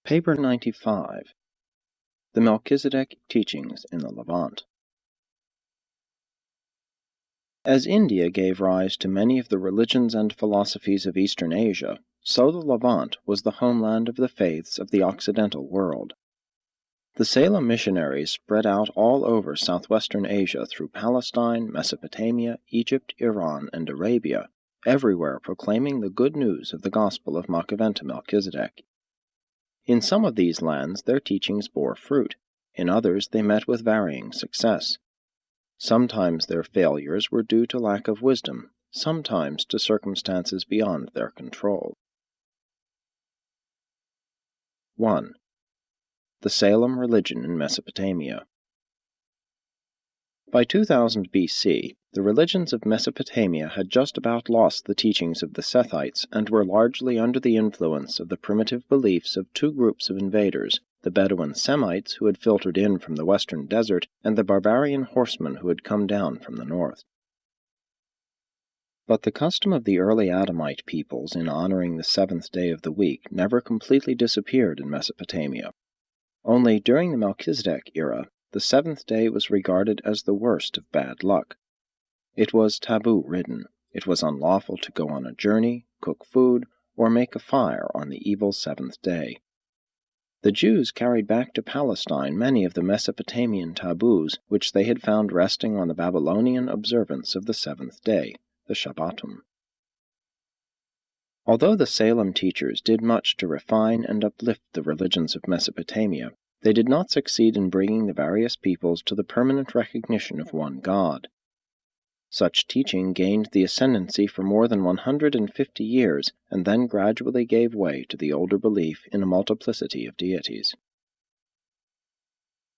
Paper 95. The Melchizedek Teachings in the Levant. As India gave rise to many of the religions and philosophies of Eastern Asia, so the Levant was the homeland of the faiths of the Occidental world. The Salem missionaries spread out all over southwestern Asia through Palestine, Mesopotamia, Egypt, Iran, and Arabia, everywhere proclaiming the good news of the gospel of Melchizedek. In some of these lands their teachings bore fruit, in others they met with varying success. Sometimes their failures were due to lack of wisdom, sometimes to circumstances beyond their control. 1. The Salem religion in Mesopotamia. By 2000 BC, the religions of Mesopotamia had just about lost the teachings of the Sethites and were largely under the influence of the primitive beliefs of two groups of invaders, the Bedouin Semites who had filtered in from the western desert, and the barbarian horsemen who had come down from the north. But the custom of the early Adamite peoples in honoring the seventh day of the week never completely disappeared in Mesopotamia. Only during the Melchizedek era, the seventh day was regarded as the worst of bad luck. It was taboo-ridden. It was unlawful to go on a journey, cook food, or make a fire on the evil seventh day. The Jews carried back to Palestine many of the Mesopotamian taboos which they had found resting on the Babylonian observance of the seventh day, the Shabbatum. Although the Salem teachers did much to refine and uplift the religions of Mesopotamia, they did not succeed in bringing the various peoples to the permanent recognition of one God. Such teaching gained the ascendancy for more than 150 years and then gradually gave way to the older belief in a multiplicity of deities.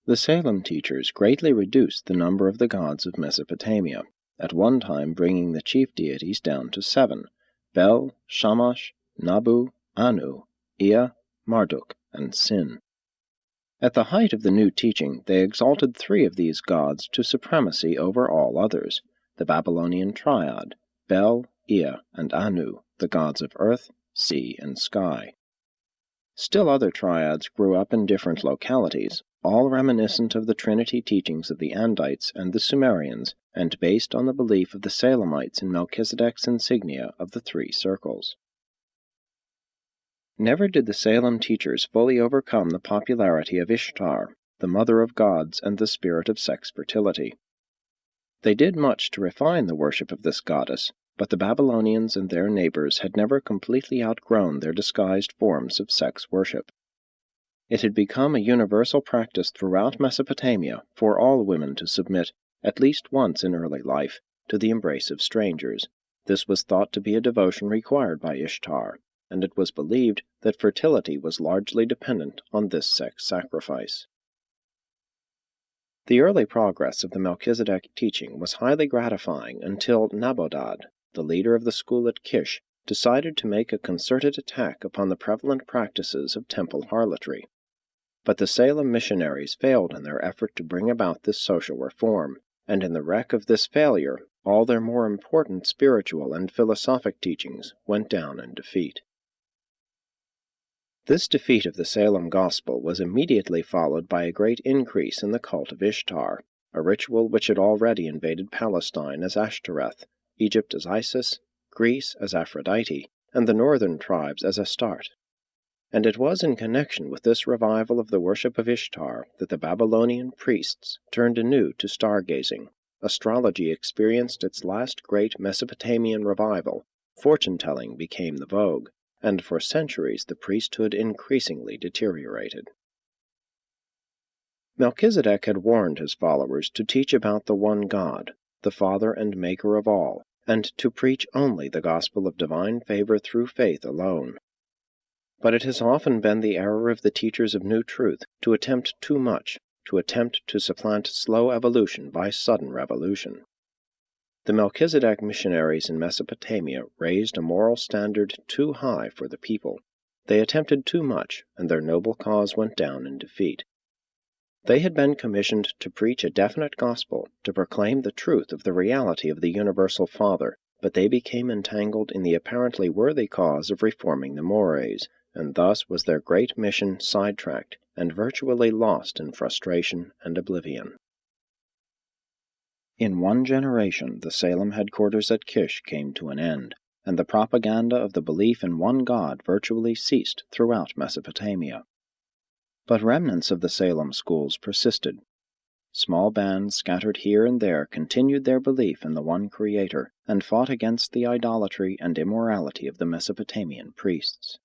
The Salem teachers greatly reduced the number of the gods of Mesopotamia, at one time bringing the chief deities down to 7, Bel, Shamash, Nabu, Anu, Ea, Marduk, and Sin. At the height of the new teaching, they exalted 3 of these gods to supremacy over all others, the Babylonian triad, Bel, Ea, and Anu, the gods of earth, sea, and sky. Still other triads grew up in different localities, all reminiscent of the Trinity teachings of the Andites and the Sumerians, and based on the belief of the Salemites in Melchizedek's insignia of the 3 circles. Never did the Salem teachers fully overcome the popularity of Ishtar, the mother of gods and the spirit of sex fertility. They did much to refine the worship of this goddess, but the Babylonians and their neighbors had never completely outgrown their disguised forms of sex worship. It had become a universal practice throughout Mesopotamia for all women to submit, at least once in early life, to the embrace of strangers. This was thought to be a devotion required by Ishtar, and it was believed that fertility was largely dependent on this sex sacrifice. The early progress of the Melchizedek teaching was highly gratifying until Nabodad, the leader of the school at Kish, decided to make a concerted attack upon the prevalent practices of temple harlotry. But the Salem missionaries failed in their effort to bring about this social reform, and in the wreck of this failure, all their more important spiritual and philosophic teachings went down in defeat. This defeat of the Salem gospel was immediately followed by a great increase in the cult of Ishtar, a ritual which had already invaded Palestine as Ashtoreth, Egypt as Isis, Greece as Aphrodite, and the northern tribes as Astarte. And it was in connection with this revival of the worship of Ishtar that the Babylonian priests turned anew to stargazing. Astrology experienced its last great Mesopotamian revival, fortune-telling became the vogue, and for centuries the priesthood increasingly deteriorated. Melchizedek had warned his followers to teach about the one God, the Father and Maker of all, and to preach only the gospel of divine favor through faith alone. But it has often been the error of the teachers of new truth to attempt too much, to attempt to supplant slow evolution by sudden revolution. The Melchizedek missionaries in Mesopotamia raised a moral standard too high for the people. They attempted too much, and their noble cause went down in defeat. They had been commissioned to preach a definite gospel, to proclaim the truth of the reality of the universal Father, but they became entangled in the apparently worthy cause of reforming the mores, and thus was their great mission sidetracked and virtually lost in frustration and oblivion. In one generation, the Salem headquarters at Kish came to an end, and the propaganda of the belief in one God virtually ceased throughout Mesopotamia. But remnants of the Salem schools persisted. Small bands scattered here and there continued their belief in the one Creator and fought against the idolatry and immorality of the Mesopotamian priests.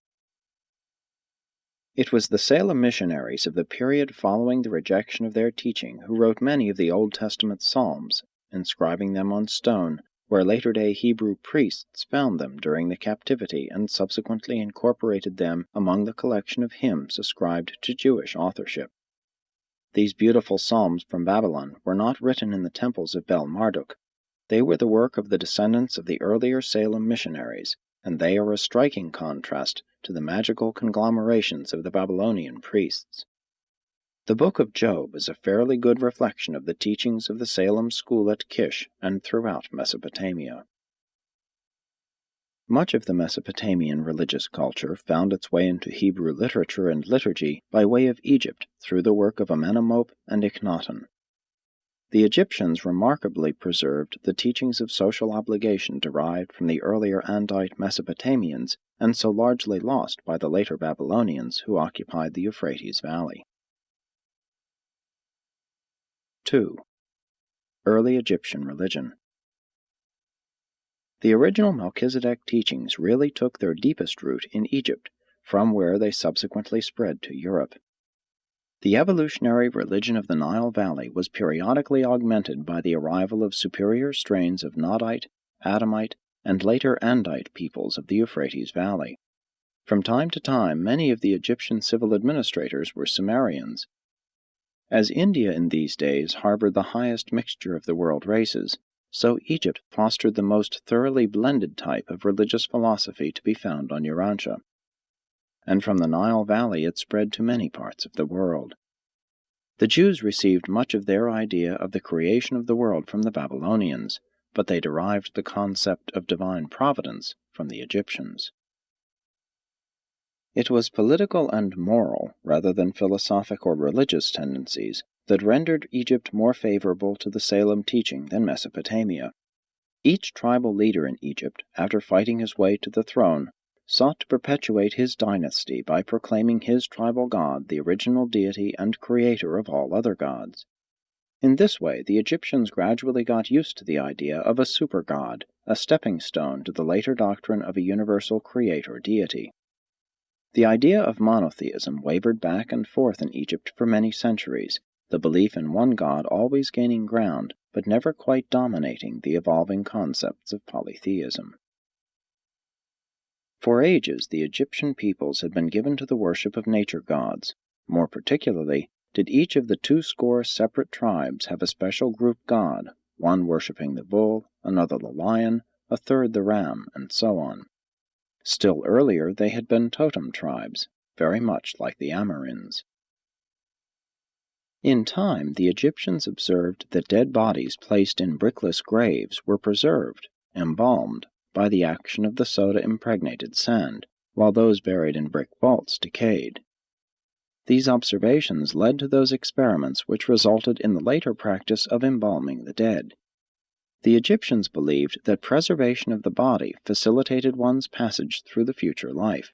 It was the Salem missionaries of the period following the rejection of their teaching who wrote many of the Old Testament psalms, inscribing them on stone, where later-day Hebrew priests found them during the captivity and subsequently incorporated them among the collection of hymns ascribed to Jewish authorship. These beautiful psalms from Babylon were not written in the temples of Bel-Marduk. They were the work of the descendants of the earlier Salem missionaries, and they are a striking contrast to the magical conglomerations of the Babylonian priests. The Book of Job is a fairly good reflection of the teachings of the Salem school at Kish and throughout Mesopotamia. Much of the Mesopotamian religious culture found its way into Hebrew literature and liturgy by way of Egypt through the work of AMENEMOPE and IKHNATON. The Egyptians remarkably preserved the teachings of social obligation derived from the earlier Andite Mesopotamians and so largely lost by the later Babylonians who occupied the Euphrates Valley. 2. Early Egyptian religion. The original Melchizedek teachings really took their deepest root in Egypt, from where they subsequently spread to Europe. The evolutionary religion of the Nile Valley was periodically augmented by the arrival of superior strains of Nodite, Adamite, and later Andite peoples of the Euphrates Valley. From time to time, many of the Egyptian civil administrators were Sumerians. As India in these days harbored the highest mixture of the world races, so Egypt fostered the most thoroughly blended type of religious philosophy to be found on Urantia. And from the Nile Valley it spread to many parts of the world. The Jews received much of their idea of the creation of the world from the Babylonians, but they derived the concept of divine providence from the Egyptians. It was political and moral, rather than philosophic or religious tendencies, that rendered Egypt more favorable to the Salem teaching than Mesopotamia. Each tribal leader in Egypt, after fighting his way to the throne, sought to perpetuate his dynasty by proclaiming his tribal god the original deity and creator of all other gods. In this way, the Egyptians gradually got used to the idea of a super-god, a stepping stone to the later doctrine of a universal creator deity. The idea of monotheism wavered back and forth in Egypt for many centuries, the belief in one god always gaining ground, but never quite dominating the evolving concepts of polytheism. For ages, the Egyptian peoples had been given to the worship of nature gods. More particularly, did each of the 200 separate tribes have a special group god, one worshipping the bull, another the lion, a third the ram, and so on. Still earlier, they had been totem tribes, very much like the Amerinds. In time, the Egyptians observed that dead bodies placed in brickless graves were preserved, embalmed, by the action of the soda-impregnated sand, while those buried in brick vaults decayed. These observations led to those experiments which resulted in the later practice of embalming the dead. The Egyptians believed that preservation of the body facilitated one's passage through the future life.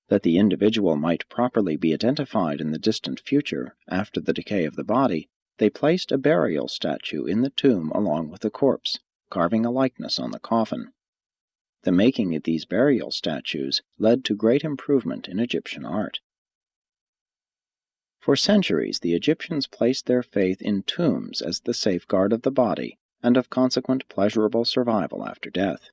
That the individual might properly be identified in the distant future, after the decay of the body, they placed a burial statue in the tomb along with the corpse, carving a likeness on the coffin. The making of these burial statues led to great improvement in Egyptian art. For centuries, the Egyptians placed their faith in tombs as the safeguard of the body and of consequent pleasurable survival after death.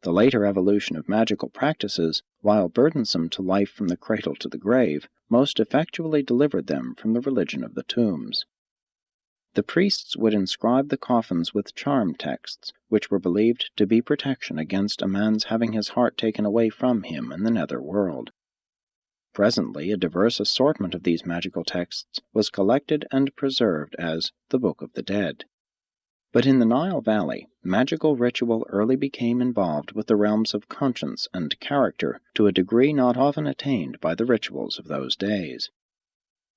The later evolution of magical practices, while burdensome to life from the cradle to the grave, most effectually delivered them from the religion of the tombs. The priests would inscribe the coffins with charm texts, which were believed to be protection against a man's having his heart taken away from him in the nether world. Presently, a diverse assortment of these magical texts was collected and preserved as the Book of the Dead. But in the Nile Valley, magical ritual early became involved with the realms of conscience and character to a degree not often attained by the rituals of those days.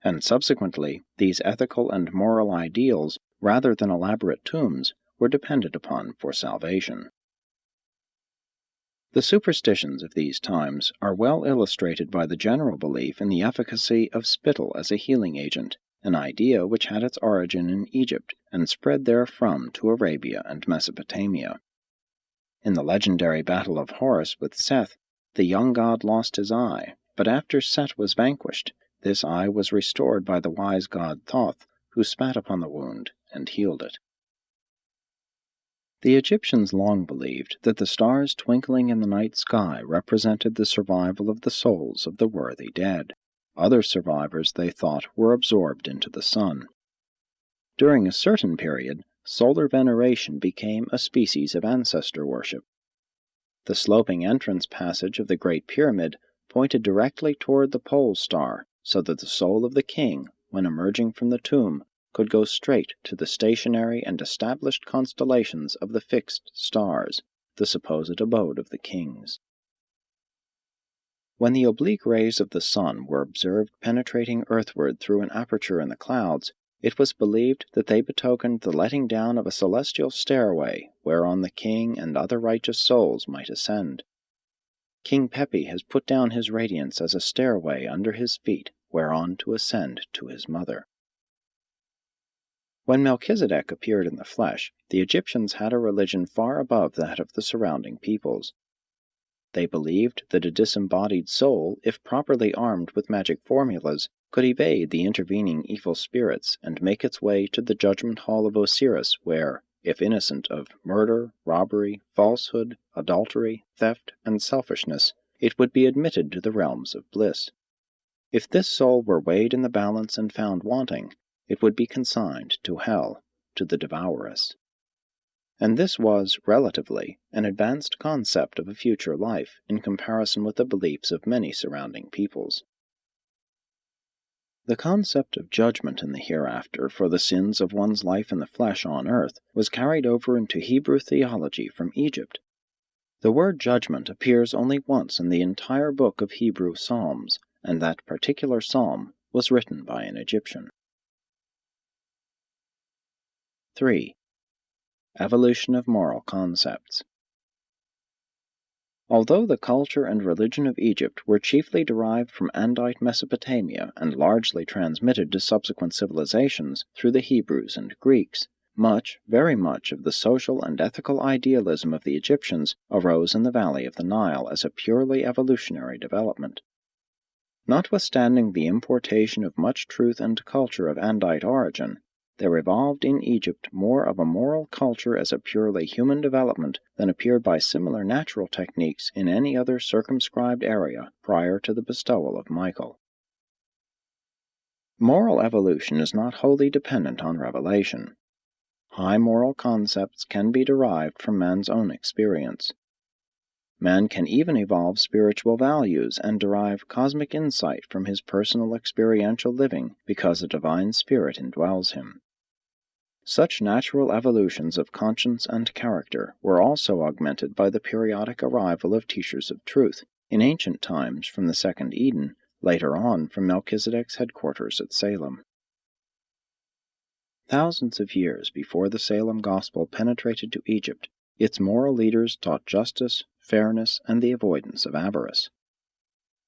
And subsequently, these ethical and moral ideals, rather than elaborate tombs, were depended upon for salvation. The superstitions of these times are well illustrated by the general belief in the efficacy of spittle as a healing agent, an idea which had its origin in Egypt and spread therefrom to Arabia and Mesopotamia. In the legendary battle of Horus with Seth, the young god lost his eye, but after Set was vanquished, this eye was restored by the wise god Thoth, who spat upon the wound and healed it. The Egyptians long believed that the stars twinkling in the night sky represented the survival of the souls of the worthy dead. Other survivors, they thought, were absorbed into the sun. During a certain period, solar veneration became a species of ancestor worship. The sloping entrance passage of the Great Pyramid pointed directly toward the pole star, so that the soul of the king, when emerging from the tomb, could go straight to the stationary and established constellations of the fixed stars, the supposed abode of the kings. When the oblique rays of the sun were observed penetrating earthward through an aperture in the clouds, it was believed that they betokened the letting down of a celestial stairway whereon the king and other righteous souls might ascend. King Pepi has put down his radiance as a stairway under his feet whereon to ascend to his mother. When Melchizedek appeared in the flesh, the Egyptians had a religion far above that of the surrounding peoples. They believed that a disembodied soul, if properly armed with magic formulas, could evade the intervening evil spirits and make its way to the judgment hall of Osiris, where, if innocent of murder, robbery, falsehood, adultery, theft, and selfishness, it would be admitted to the realms of bliss. If this soul were weighed in the balance and found wanting, it would be consigned to hell, to the devouress. And this was, relatively, an advanced concept of a future life in comparison with the beliefs of many surrounding peoples. The concept of judgment in the hereafter for the sins of one's life in the flesh on earth was carried over into Hebrew theology from Egypt. The word judgment appears only once in the entire book of Hebrew Psalms, and that particular psalm was written by an Egyptian. 3. Evolution of moral concepts. Although the culture and religion of Egypt were chiefly derived from Andite Mesopotamia and largely transmitted to subsequent civilizations through the Hebrews and Greeks, very much of the social and ethical idealism of the Egyptians arose in the valley of the Nile as a purely evolutionary development. Notwithstanding the importation of much truth and culture of Andite origin, there evolved in Egypt more of a moral culture as a purely human development than appeared by similar natural techniques in any other circumscribed area prior to the bestowal of Michael. Moral evolution is not wholly dependent on revelation. High moral concepts can be derived from man's own experience. Man can even evolve spiritual values and derive cosmic insight from his personal experiential living because a divine spirit indwells him. Such natural evolutions of conscience and character were also augmented by the periodic arrival of teachers of truth, in ancient times from the second Eden, later on from Melchizedek's headquarters at Salem. Thousands of years before the Salem gospel penetrated to Egypt, its moral leaders taught justice, fairness, and the avoidance of avarice.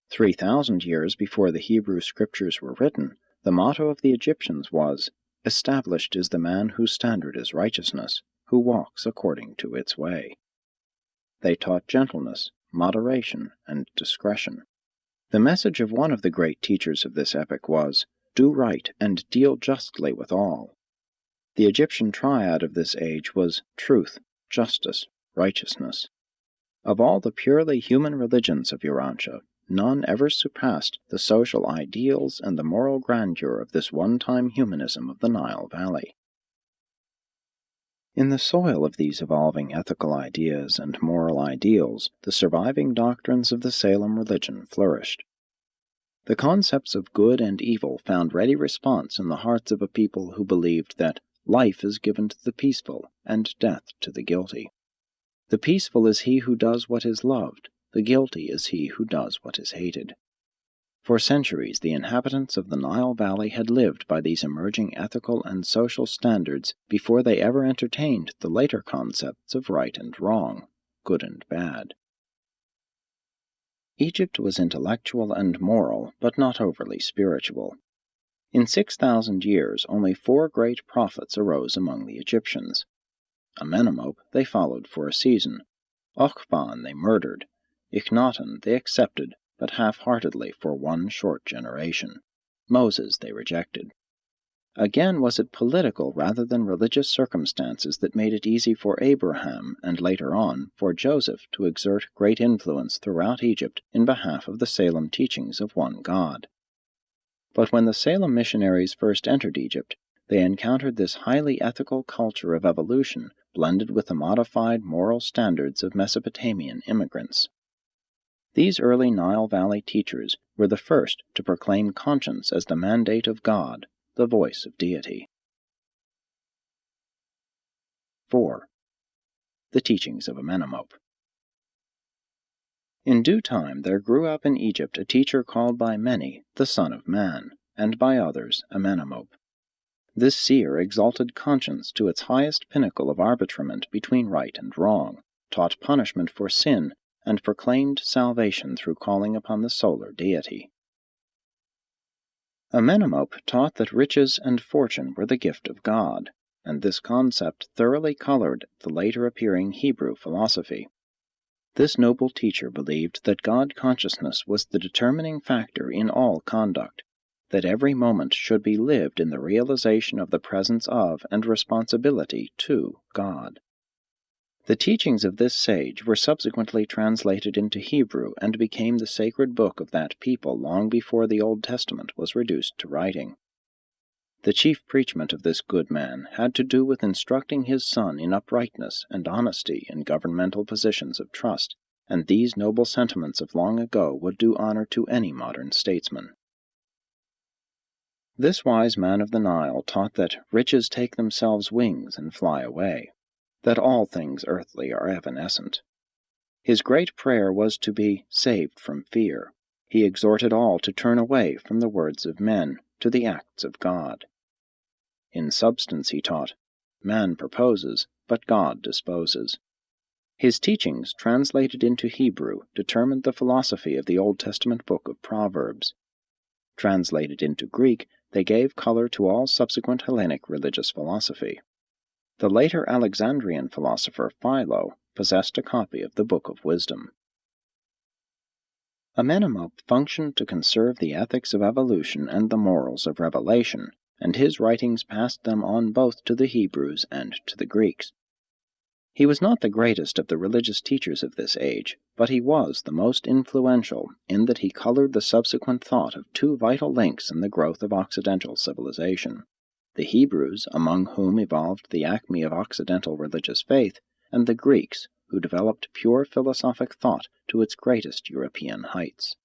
3,000 years before the Hebrew scriptures were written, the motto of the Egyptians was, "Established is the man whose standard is righteousness, who walks according to its way." They taught gentleness, moderation, and discretion. The message of one of the great teachers of this epoch was, "Do right and deal justly with all." The Egyptian triad of this age was truth, justice, righteousness. Of all the purely human religions of Urantia, none ever surpassed the social ideals and the moral grandeur of this one-time humanism of the Nile Valley. In the soil of these evolving ethical ideas and moral ideals, the surviving doctrines of the Salem religion flourished. The concepts of good and evil found ready response in the hearts of a people who believed that Life is given to the peaceful, and death to the guilty. The peaceful is he who does what is loved, the guilty is he who does what is hated. For centuries, the inhabitants of the Nile Valley had lived by these emerging ethical and social standards before they ever entertained the later concepts of right and wrong, good and bad. Egypt was intellectual and moral, but not overly spiritual. In 6,000 years, only 4 great prophets arose among the Egyptians. Amenemope they followed for a season. Ochban they murdered. IKHNATON they accepted, but half-heartedly for 1 short generation. Moses they rejected. Again, was it political rather than religious circumstances that made it easy for Abraham, and later on, for Joseph, to exert great influence throughout Egypt in behalf of the SALEM teachings of one God? But when the SALEM missionaries first entered Egypt, they encountered this highly ethical culture of evolution blended with the modified moral standards of Mesopotamian immigrants. These early Nile Valley teachers were the first to proclaim conscience as the mandate of God, the voice of deity. 4. The teachings of Amenemope. In due time there grew up in Egypt a teacher called by many the Son of Man, and by others Amenemope. This seer exalted conscience to its highest pinnacle of arbitrament between right and wrong, taught punishment for sin, and proclaimed salvation through calling upon the solar deity. Amenemope taught that riches and fortune were the gift of God, and this concept thoroughly colored the later appearing Hebrew philosophy. This noble teacher believed that God consciousness was the determining factor in all conduct, that every moment should be lived in the realization of the presence of and responsibility to God. The teachings of this sage were subsequently translated into Hebrew and became the sacred book of that people long before the Old Testament was reduced to writing. The chief preachment of this good man had to do with instructing his son in uprightness and honesty in governmental positions of trust, and these noble sentiments of long ago would do honor to any modern statesman. This wise man of the Nile taught that riches take themselves wings and fly away, that all things earthly are evanescent. His great prayer was to be saved from fear. He exhorted all to turn away from the words of men to the acts of God. In substance, he taught, man proposes, but God disposes. His teachings, translated into Hebrew, determined the philosophy of the Old Testament book of Proverbs. Translated into Greek, they gave color to all subsequent Hellenic religious philosophy. The later Alexandrian philosopher Philo possessed a copy of the Book of Wisdom. Amenemope functioned to conserve the ethics of evolution and the morals of revelation, and his writings passed them on both to the Hebrews and to the Greeks. He was not the greatest of the religious teachers of this age, but he was the most influential in that he colored the subsequent thought of 2 vital links in the growth of Occidental civilization: the Hebrews, among whom evolved the acme of Occidental religious faith, and the Greeks, who developed pure philosophic thought to its greatest European heights.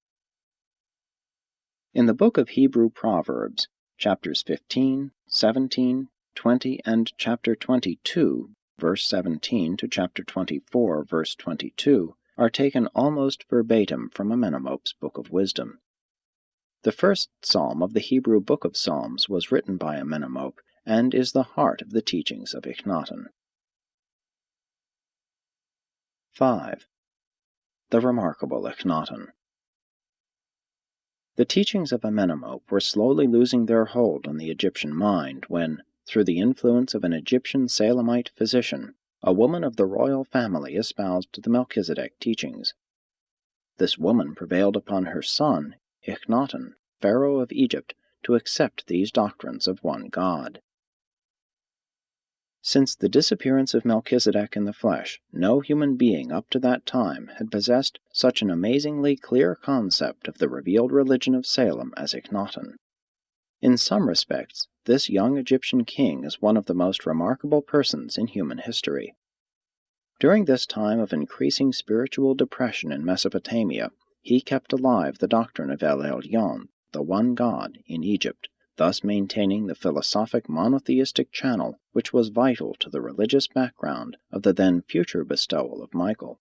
In the book of Hebrew Proverbs, chapters 15, 17, 20, and chapter 22, verse 17 to chapter 24, verse 22, are taken almost verbatim from Amenemope's Book of Wisdom. The first psalm of the Hebrew Book of Psalms was written by Amenemope and is the heart of the teachings of IKHNATON. 5. The remarkable IKHNATON. The teachings of Amenemope were slowly losing their hold on the Egyptian mind when, through the influence of an Egyptian Salemite physician, a woman of the royal family espoused the Melchizedek teachings. This woman prevailed upon her son, IKHNATON, Pharaoh of Egypt, to accept these doctrines of one God. Since the disappearance of Melchizedek in the flesh, no human being up to that time had possessed such an amazingly clear concept of the revealed religion of Salem as IKHNATON. In some respects, this young Egyptian king is one of the most remarkable persons in human history. During this time of increasing spiritual depression in Mesopotamia, he kept alive the doctrine of El Elyon, the one God, in Egypt, thus maintaining the philosophic monotheistic channel which was vital to the religious background of the then future bestowal of Michael.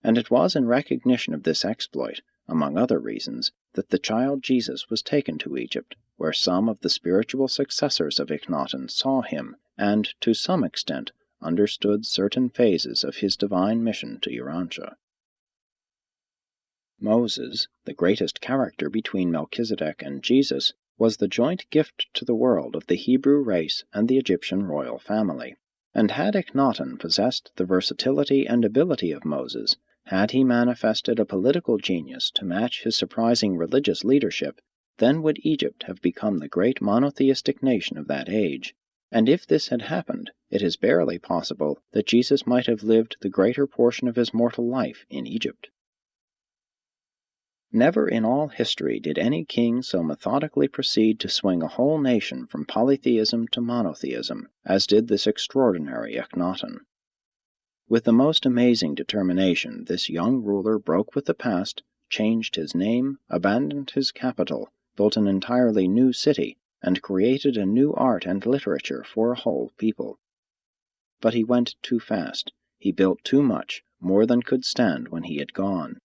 And it was in recognition of this exploit, among other reasons, that the child Jesus was taken to Egypt, where some of the spiritual successors of Ikhnaton saw him, and, to some extent, understood certain phases of his divine mission to Urantia. Moses, the greatest character between Melchizedek and Jesus, was the joint gift to the world of the Hebrew race and the Egyptian royal family. And had Ikhnaton possessed the versatility and ability of Moses, had he manifested a political genius to match his surprising religious leadership, then would Egypt have become the great monotheistic nation of that age. And if this had happened, it is barely possible that Jesus might have lived the greater portion of his mortal life in Egypt. Never in all history did any king so methodically proceed to swing a whole nation from polytheism to monotheism, as did this extraordinary Ikhnaton. With the most amazing determination, this young ruler broke with the past, changed his name, abandoned his capital, built an entirely new city, and created a new art and literature for a whole people. But he went too fast. He built too much, more than could stand when he had gone.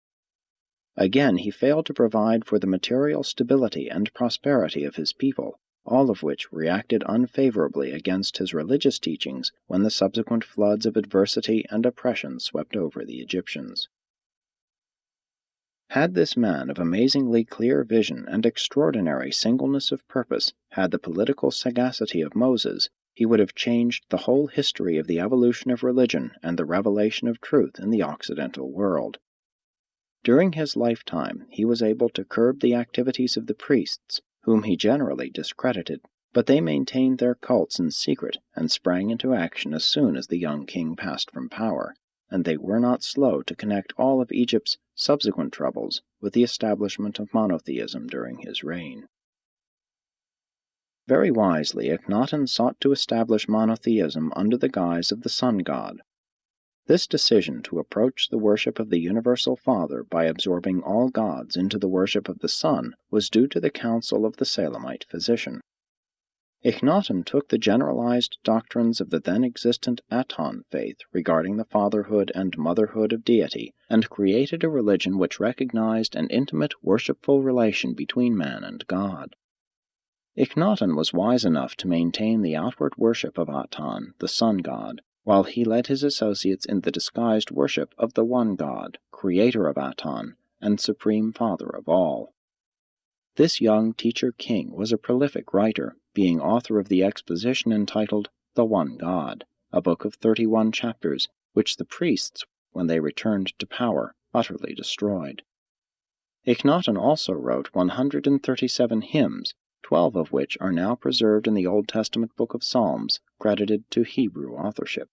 Again, he failed to provide for the material stability and prosperity of his people, all of which reacted unfavorably against his religious teachings when the subsequent floods of adversity and oppression swept over the Egyptians. Had this man of amazingly clear vision and extraordinary singleness of purpose had the political sagacity of Moses, he would have changed the whole history of the evolution of religion and the revelation of truth in the Occidental world. During his lifetime, he was able to curb the activities of the priests, whom he generally discredited, but they maintained their cults in secret and sprang into action as soon as the young king passed from power, and they were not slow to connect all of Egypt's subsequent troubles with the establishment of monotheism during his reign. Very wisely, Akhenaton sought to establish monotheism under the guise of the sun god. This decision to approach the worship of the Universal Father by absorbing all gods into the worship of the sun was due to the counsel of the Salemite physician. Akhenaton took the generalized doctrines of the then existent Aton faith regarding the fatherhood and motherhood of deity and created a religion which recognized an intimate worshipful relation between man and God. Akhenaton was wise enough to maintain the outward worship of Aton, the sun god, while he led his associates in the disguised worship of the one God, creator of Aton, and supreme father of all. This young teacher-king was a prolific writer, being author of the exposition entitled The One God, a book of 31 chapters, which the priests, when they returned to power, utterly destroyed. Akhenaton also wrote 137 hymns, 12 of which are now preserved in the Old Testament book of Psalms, credited to Hebrew authorship.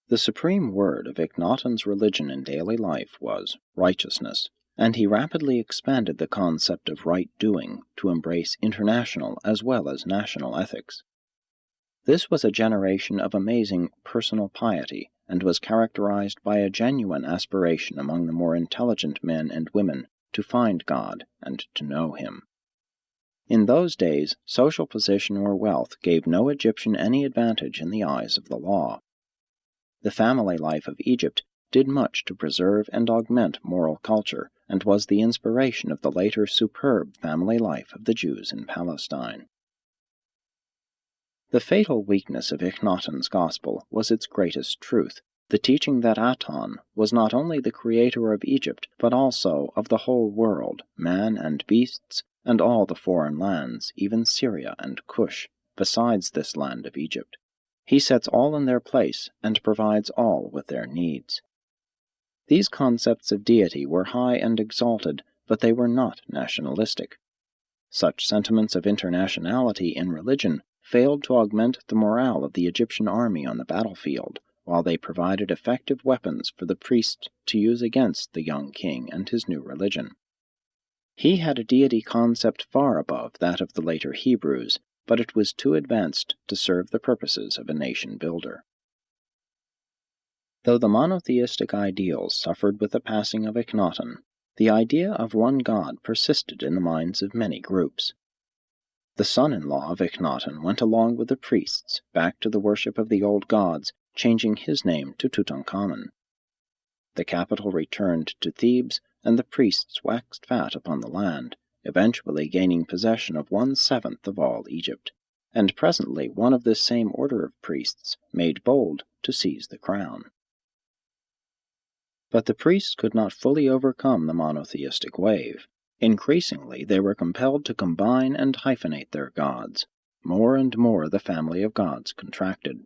The supreme word of Akhenaton's religion in daily life was righteousness, and he rapidly expanded the concept of right-doing to embrace international as well as national ethics. This was a generation of amazing personal piety and was characterized by a genuine aspiration among the more intelligent men and women to find God and to know Him. In those days, social position or wealth gave no Egyptian any advantage in the eyes of the law. The family life of Egypt did much to preserve and augment moral culture, and was the inspiration of the later superb family life of the Jews in Palestine. The fatal weakness of Akhenaton's gospel was its greatest truth, the teaching that Aton was not only the creator of Egypt, but also of the whole world, man and beasts, and all the foreign lands, even Syria and Cush, besides this land of Egypt. He sets all in their place and provides all with their needs. These concepts of deity were high and exalted, but they were not nationalistic. Such sentiments of internationality in religion failed to augment the morale of the Egyptian army on the battlefield, while they provided effective weapons for the priests to use against the young king and his new religion. He had a deity concept far above that of the later Hebrews, but it was too advanced to serve the purposes of a nation-builder. Though the monotheistic ideals suffered with the passing of Akhenaton, the idea of one God persisted in the minds of many groups, The son-in-law of Ikhnaton went along with the priests back to the worship of the old gods, changing his name to Tutankhamun. The capital returned to Thebes, and the priests waxed fat upon the land, eventually gaining possession of 1/7 of all Egypt, and presently one of this same order of priests made bold to seize the crown. But the priests could not fully overcome the monotheistic wave. Increasingly, they were compelled to combine and hyphenate their gods. More and more the family of gods contracted.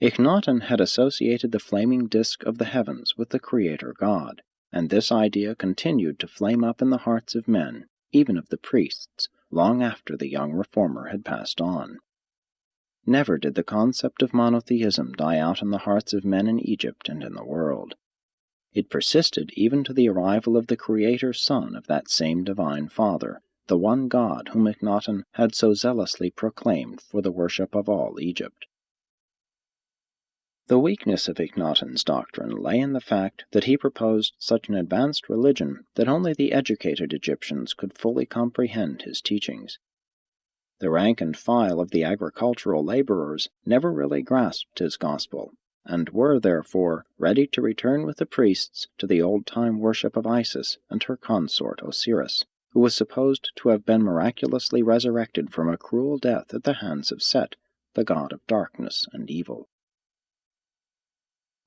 Ikhnaton had associated the flaming disk of the heavens with the Creator God, and this idea continued to flame up in the hearts of men, even of the priests, long after the young reformer had passed on. Never did the concept of monotheism die out in the hearts of men in Egypt and in the world. It persisted even to the arrival of the Creator Son of that same Divine Father, the one God whom Ikhnaton had so zealously proclaimed for the worship of all Egypt. The weakness of Ikhnaton's doctrine lay in the fact that he proposed such an advanced religion that only the educated Egyptians could fully comprehend his teachings. The rank and file of the agricultural laborers never really grasped his gospel, and were, therefore, ready to return with the priests to the old-time worship of Isis and her consort Osiris, who was supposed to have been miraculously resurrected from a cruel death at the hands of Set, the god of darkness and evil.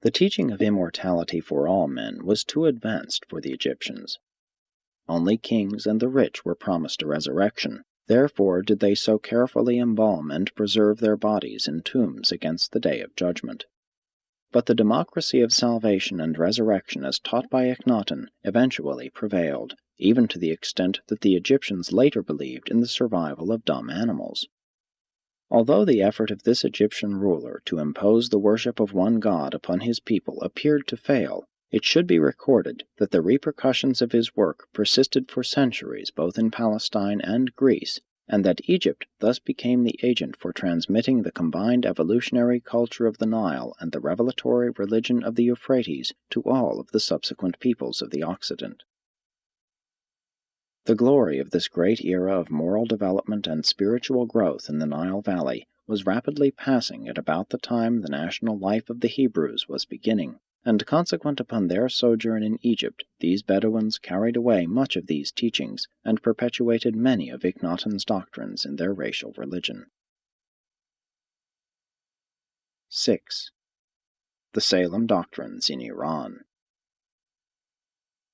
The teaching of immortality for all men was too advanced for the Egyptians. Only kings and the rich were promised a resurrection. Therefore did they so carefully embalm and preserve their bodies in tombs against the day of judgment. But the democracy of salvation and resurrection as taught by Ikhnaton eventually prevailed, even to the extent that the Egyptians later believed in the survival of dumb animals. Although the effort of this Egyptian ruler to impose the worship of one god upon his people appeared to fail, it should be recorded that the repercussions of his work persisted for centuries both in Palestine and Greece, and that Egypt thus became the agent for transmitting the combined evolutionary culture of the Nile and the revelatory religion of the Euphrates to all of the subsequent peoples of the Occident. The glory of this great era of moral development and spiritual growth in the Nile Valley was rapidly passing at about the time the national life of the Hebrews was beginning, and consequent upon their sojourn in Egypt, these Bedouins carried away much of these teachings and perpetuated many of Ikhnaton's doctrines in their racial religion. 6. The Salem Doctrines in Iran.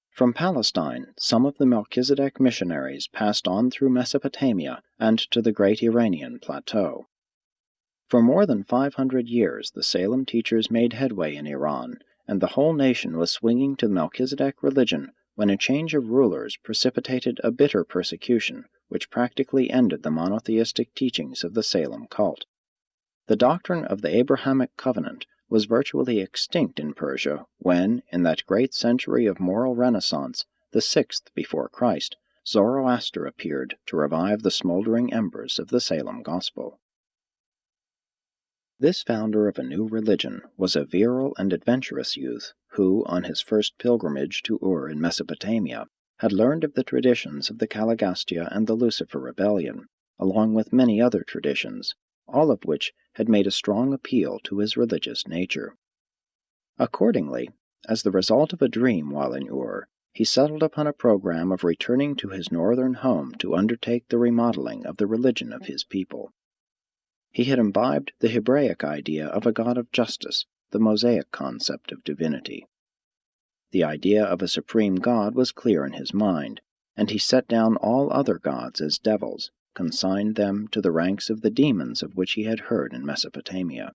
From Palestine, some of the Melchizedek missionaries passed on through Mesopotamia and to the great Iranian plateau. For more than 500 years the Salem teachers made headway in Iran, and the whole nation was swinging to the Melchizedek religion when a change of rulers precipitated a bitter persecution which practically ended the monotheistic teachings of the Salem cult. The doctrine of the Abrahamic covenant was virtually extinct in Persia when, in that great century of moral renaissance, the 6th before Christ, Zoroaster appeared to revive the smoldering embers of the Salem gospel. This founder of a new religion was a virile and adventurous youth who, on his first pilgrimage to Ur in Mesopotamia, had learned of the traditions of the Caligastia and the Lucifer rebellion, along with many other traditions, all of which had made a strong appeal to his religious nature. Accordingly, as the result of a dream while in Ur, he settled upon a program of returning to his northern home to undertake the remodeling of the religion of his people. He had imbibed the Hebraic idea of a God of justice, the Mosaic concept of divinity. The idea of a supreme God was clear in his mind, and he set down all other gods as devils, consigned them to the ranks of the demons of which he had heard in Mesopotamia.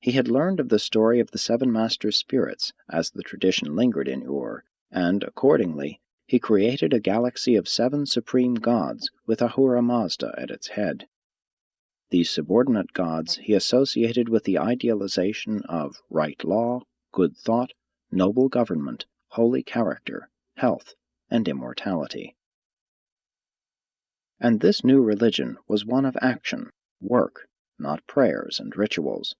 He had learned of the story of the 7 master spirits as the tradition lingered in Ur, and, accordingly, he created a galaxy of 7 supreme gods with Ahura Mazda at its head. These subordinate gods he associated with the idealization of right law, good thought, noble government, holy character, health, and immortality. And this new religion was one of action, work, not prayers and rituals.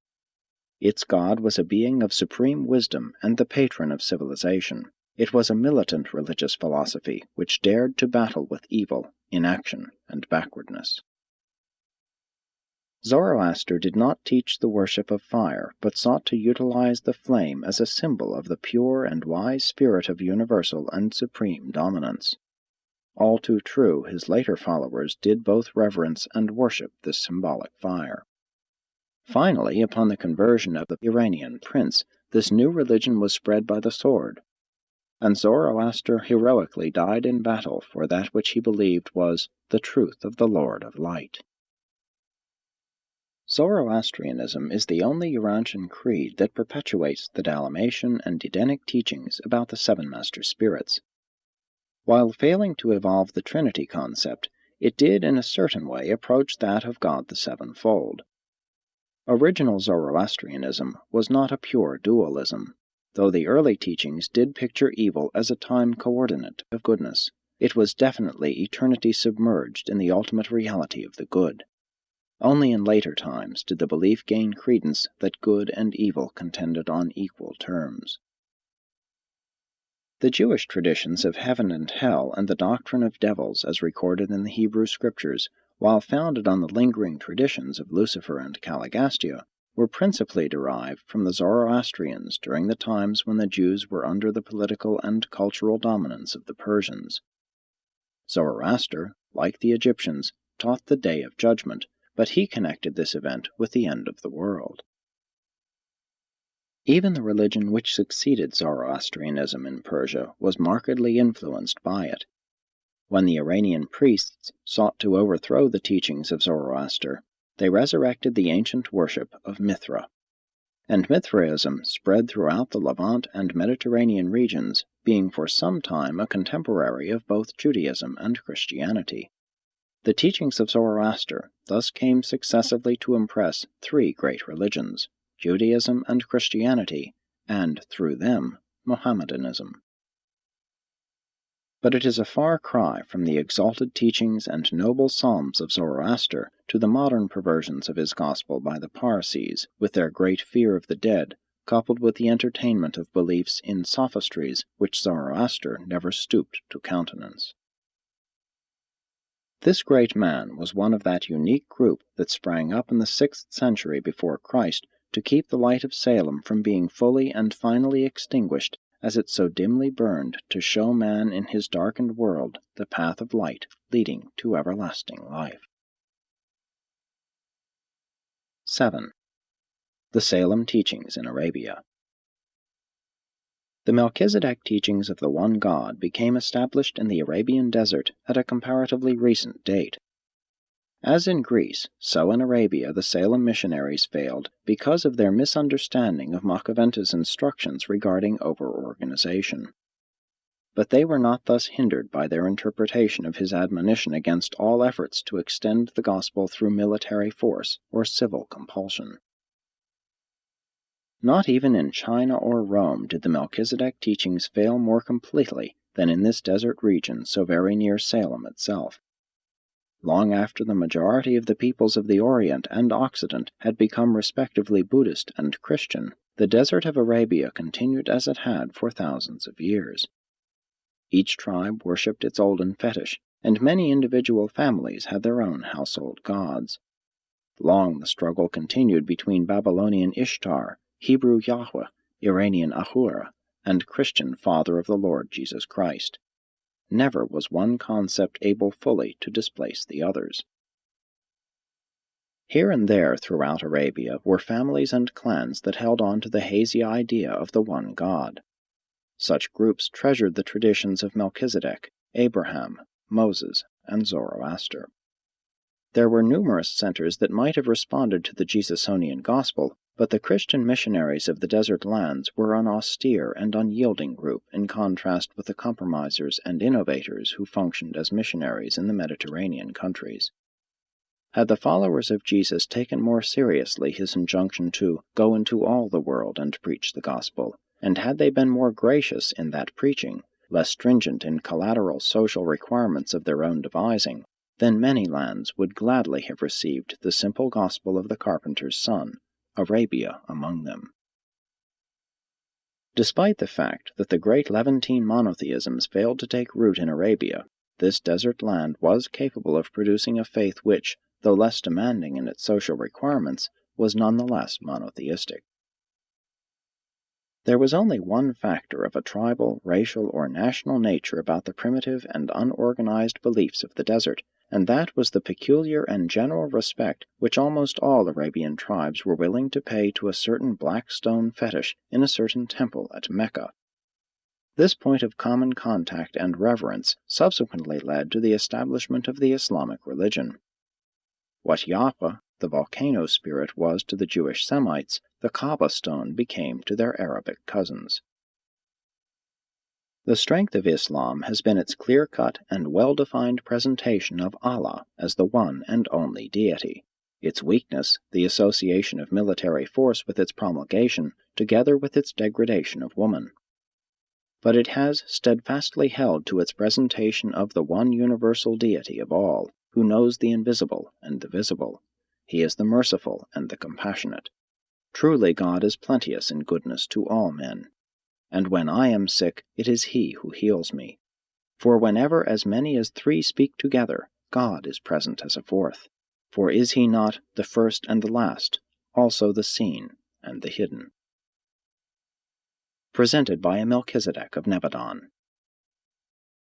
Its God was a being of supreme wisdom and the patron of civilization, It was a militant religious philosophy which dared to battle with evil, inaction, and backwardness. Zoroaster did not teach the worship of fire, but sought to utilize the flame as a symbol of the pure and wise spirit of universal and supreme dominance. All too true, his later followers did both reverence and worship this symbolic fire. Finally, upon the conversion of the Iranian prince, this new religion was spread by the sword, and Zoroaster heroically died in battle for that which he believed was the truth of the Lord of Light. Zoroastrianism is the only Urantian creed that perpetuates the Dalmatian and Edenic teachings about the seven master spirits. While failing to evolve the Trinity concept, it did in a certain way approach that of God the Sevenfold. Original Zoroastrianism was not a pure dualism. Though the early teachings did picture evil as a time coordinate of goodness, it was definitely eternity submerged in the ultimate reality of the good. Only in later times did the belief gain credence that good and evil contended on equal terms. The Jewish traditions of heaven and hell and the doctrine of devils as recorded in the Hebrew Scriptures, while founded on the lingering traditions of Lucifer and Caligastia, were principally derived from the Zoroastrians during the times when the Jews were under the political and cultural dominance of the Persians. Zoroaster, like the Egyptians, taught the Day of Judgment, but he connected this event with the end of the world. Even the religion which succeeded Zoroastrianism in Persia was markedly influenced by it. When the Iranian priests sought to overthrow the teachings of Zoroaster, they resurrected the ancient worship of Mithra. And Mithraism spread throughout the Levant and Mediterranean regions, being for some time a contemporary of both Judaism and Christianity. The teachings of Zoroaster thus came successively to impress three great religions, Judaism and Christianity, and, through them, Mohammedanism. But it is a far cry from the exalted teachings and noble psalms of Zoroaster to the modern perversions of his gospel by the Parsees, with their great fear of the dead, coupled with the entertainment of beliefs in sophistries which Zoroaster never stooped to countenance. This great man was one of that unique group that sprang up in the 6th century before Christ to keep the light of Salem from being fully and finally extinguished as it so dimly burned to show man in his darkened world the path of light leading to everlasting life. 7. The Salem Teachings in Arabia. The Melchizedek teachings of the one God became established in the Arabian desert at a comparatively recent date. As in Greece, so in Arabia the Salem missionaries failed because of their misunderstanding of Macaventa's instructions regarding over-organization. But they were not thus hindered by their interpretation of his admonition against all efforts to extend the gospel through military force or civil compulsion. Not even in China or Rome did the Melchizedek teachings fail more completely than in this desert region so very near Salem itself. Long after the majority of the peoples of the Orient and Occident had become respectively Buddhist and Christian, the desert of Arabia continued as it had for thousands of years. Each tribe worshipped its olden fetish, and many individual families had their own household gods. Long the struggle continued between Babylonian Ishtar, Hebrew Yahweh, Iranian Ahura, and Christian Father of the Lord Jesus Christ. Never was one concept able fully to displace the others. Here and there throughout Arabia were families and clans that held on to the hazy idea of the one God. Such groups treasured the traditions of Melchizedek, Abraham, Moses, and Zoroaster. There were numerous centers that might have responded to the Jesusonian gospel, but the Christian missionaries of the desert lands were an austere and unyielding group in contrast with the compromisers and innovators who functioned as missionaries in the Mediterranean countries. Had the followers of Jesus taken more seriously his injunction to go into all the world and preach the gospel, and had they been more gracious in that preaching, less stringent in collateral social requirements of their own devising, then many lands would gladly have received the simple gospel of the carpenter's son, Arabia among them. Despite the fact that the great Levantine monotheisms failed to take root in Arabia, this desert land was capable of producing a faith which, though less demanding in its social requirements, was nonetheless monotheistic. There was only one factor of a tribal, racial, or national nature about the primitive and unorganized beliefs of the desert, and that was the peculiar and general respect which almost all Arabian tribes were willing to pay to a certain black stone fetish in a certain temple at Mecca. This point of common contact and reverence subsequently led to the establishment of the Islamic religion. What Yahweh, the volcano spirit, was to the Jewish Semites, the Kaaba stone became to their Arabic cousins. The strength of Islam has been its clear-cut and well-defined presentation of Allah as the one and only deity. Its weakness, the association of military force with its promulgation, together with its degradation of woman. But it has steadfastly held to its presentation of the one universal deity of all, who knows the invisible and the visible. He is the merciful and the compassionate. Truly God is plenteous in goodness to all men. And when I am sick, it is He who heals me. For whenever as many as three speak together, God is present as a fourth. For is He not the first and the last, also the seen and the hidden? Presented by a Melchizedek of Nevadon.